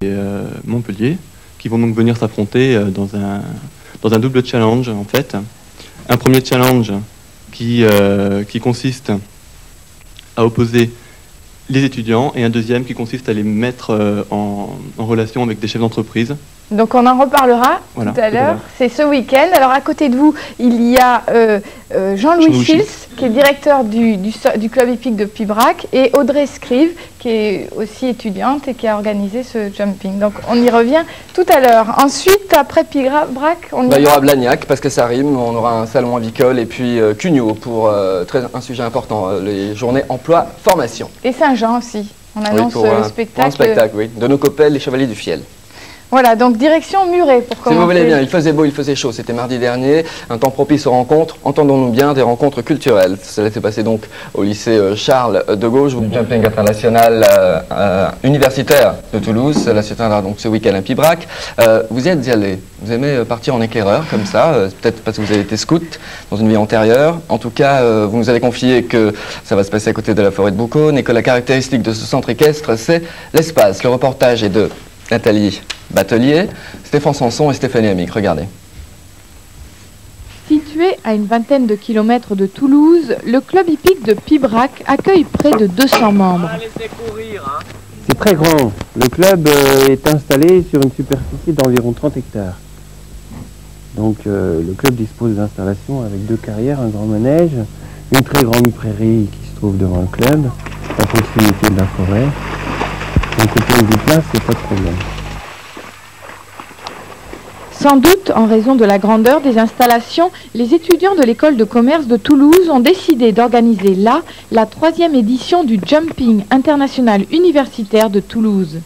et Montpellier, qui vont donc venir s'affronter dans un double challenge en fait. Un premier challenge qui consiste à opposer les étudiants et un deuxième qui consiste à les mettre en relation avec des chefs d'entreprise. Donc on en reparlera tout à l'heure, c'est ce week-end. Alors à côté de vous, il y a Jean-Louis Schiltz, qui est directeur du club hippique de Pibrac, et Audrey Scrive, qui est aussi étudiante et qui a organisé ce jumping. Donc on y revient tout à l'heure. Ensuite, après Pibrac, il y aura Blagnac, parce que ça rime, on aura un salon avicole, et puis Cugnot pour un sujet important, les journées emploi-formation. Et Saint-Jean aussi, on annonce le spectacle. Pour un spectacle, oui, de nos copains, les Chevaliers du Fiel. Voilà, donc direction Muret pour commencer. Si vous voulez bien, il faisait beau, il faisait chaud, c'était mardi dernier, un temps propice aux rencontres, entendons-nous bien, des rencontres culturelles. Cela s'est passé donc au lycée Charles de Gaulle, du jumping international universitaire de Toulouse. Cela se tiendra donc ce week-end à Pibrac. Vous y êtes allé, vous aimez partir en éclaireur comme ça, peut-être parce que vous avez été scout dans une vie antérieure. En tout cas, vous nous avez confié que ça va se passer à côté de la forêt de Boucaunes et que la caractéristique de ce centre équestre, c'est l'espace. Le reportage est de Nathalie Batelier, Stéphane Sanson et Stéphanie Amic. Regardez. Situé à une vingtaine de kilomètres de Toulouse, le club hippique de Pibrac accueille près de 200 membres. C'est très grand. Le club est installé sur une superficie d'environ 30 hectares. Donc le club dispose d'installations avec 2 carrières, un grand manège, une très grande prairie qui se trouve devant le club, à proximité de la forêt. Donc au point de vue place, c'est pas de problème. Sans doute, en raison de la grandeur des installations, les étudiants de l'école de commerce de Toulouse ont décidé d'organiser là la 3e édition du Jumping international universitaire de Toulouse.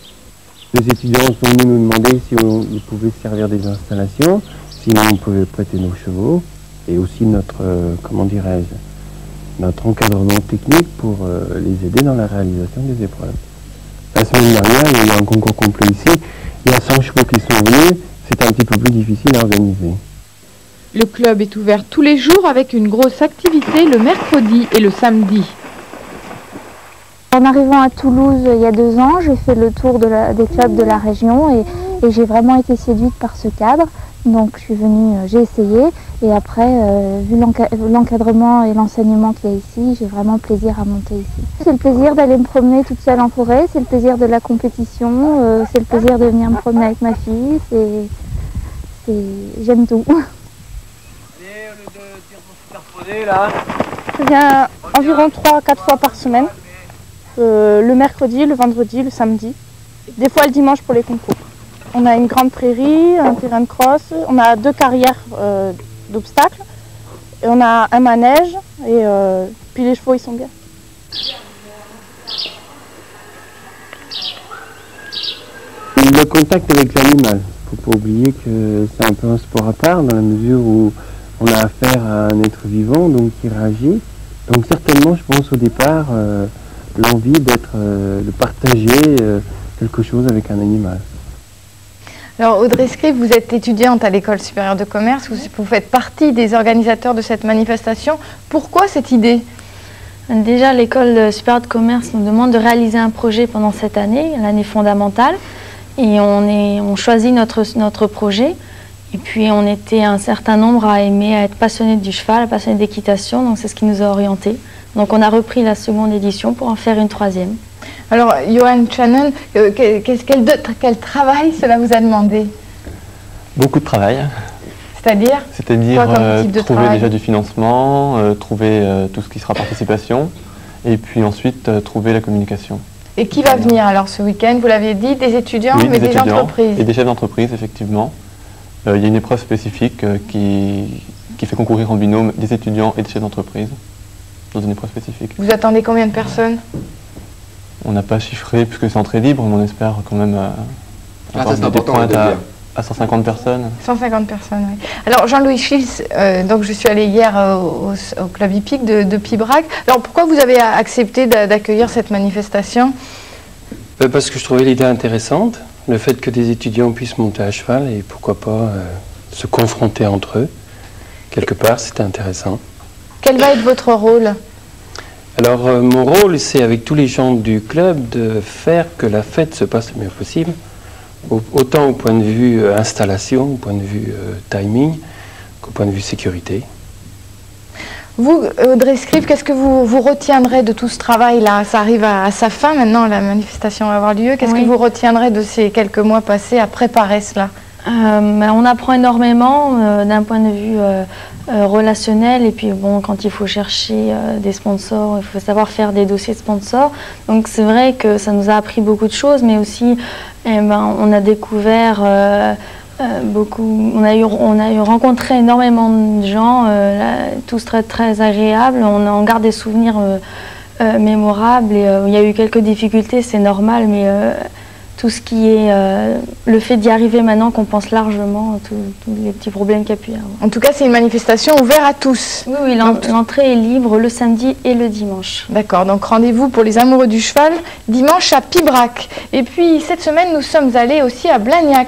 Les étudiants sont venus nous demander si on pouvait servir des installations, sinon on pouvait prêter nos chevaux et aussi notre, notre encadrement technique pour les aider dans la réalisation des épreuves. La semaine dernière, il y a eu un concours complet ici, il y a 100 chevaux qui sont venus. C'est un petit peu plus difficile à organiser. Le club est ouvert tous les jours avec une grosse activité le mercredi et le samedi. En arrivant à Toulouse il y a 2 ans, j'ai fait le tour des clubs de la région et j'ai vraiment été séduite par ce cadre. Donc je suis venue, j'ai essayé et après, vu l'encadrement et l'enseignement qu'il y a ici, j'ai vraiment plaisir à monter ici. C'est le plaisir d'aller me promener toute seule en forêt, c'est le plaisir de la compétition, c'est le plaisir de venir me promener avec ma fille, j'aime tout. Je viens environ 3-4 fois par semaine, le mercredi, le vendredi, le samedi, des fois le dimanche pour les concours. On a une grande prairie, un terrain de crosse, on a 2 carrières d'obstacles, et on a un manège, et puis les chevaux ils sont bien. Le contact avec l'animal, il ne faut pas oublier que c'est un peu un sport à part dans la mesure où on a affaire à un être vivant donc qui réagit. Donc certainement je pense au départ l'envie de partager quelque chose avec un animal. Alors Audrey Scrive, vous êtes étudiante à l'école supérieure de commerce, vous faites partie des organisateurs de cette manifestation. Pourquoi cette idée? Déjà, l'école supérieure de commerce nous demande de réaliser un projet pendant cette année, l'année fondamentale, et on choisit notre projet. Et puis on était un certain nombre à être passionnés du cheval, passionnés d'équitation, donc c'est ce qui nous a orientés. Donc on a repris la 2e édition pour en faire une 3e. Alors, Johan Shannon, quel travail cela vous a demandé? Beaucoup de travail. C'est-à-dire trouver déjà du financement, trouver tout ce qui sera participation, et puis ensuite trouver la communication. Et qui va venir alors ce week-end? Vous l'aviez dit, des étudiants, oui, mais des entreprises. Et des chefs d'entreprise, effectivement. Il y a une épreuve spécifique qui fait concourir en binôme des étudiants et des chefs d'entreprise, dans une épreuve spécifique. Vous attendez combien de personnes? On n'a pas chiffré puisque c'est entrée libre, mais on espère quand même avoir des pointes à 150 personnes. 150 personnes, oui. Alors Jean-Louis Schiltz, donc je suis allée hier au club hippique de Pibrac. Alors pourquoi vous avez accepté d'accueillir cette manifestation? Parce que je trouvais l'idée intéressante, le fait que des étudiants puissent monter à cheval et pourquoi pas se confronter entre eux. Quelque part, c'était intéressant. Quel va être votre rôle? Alors, mon rôle, c'est avec tous les gens du club de faire que la fête se passe le mieux possible. autant au point de vue installation, au point de vue timing, qu'au point de vue sécurité. Vous, Audrey Scrive, qu'est-ce que vous retiendrez de tout ce travail-là? Ça arrive à sa fin maintenant, la manifestation va avoir lieu. Qu'est-ce que vous retiendrez de ces quelques mois passés à préparer cela? On apprend énormément d'un point de vue relationnel, et puis bon, quand il faut chercher des sponsors, il faut savoir faire des dossiers de sponsors. Donc c'est vrai que ça nous a appris beaucoup de choses, mais aussi on a découvert on a rencontré énormément de gens, tous très, très agréables. On garde des souvenirs mémorables, et il y a eu quelques difficultés, c'est normal, mais tout ce qui est le fait d'y arriver maintenant compense largement tous les petits problèmes qu'il y a pu y avoir. En tout cas, c'est une manifestation ouverte à tous. Oui, l'entrée est libre le samedi et le dimanche. D'accord, donc rendez-vous pour les amoureux du cheval dimanche à Pibrac. Et puis cette semaine, nous sommes allés aussi à Blagnac.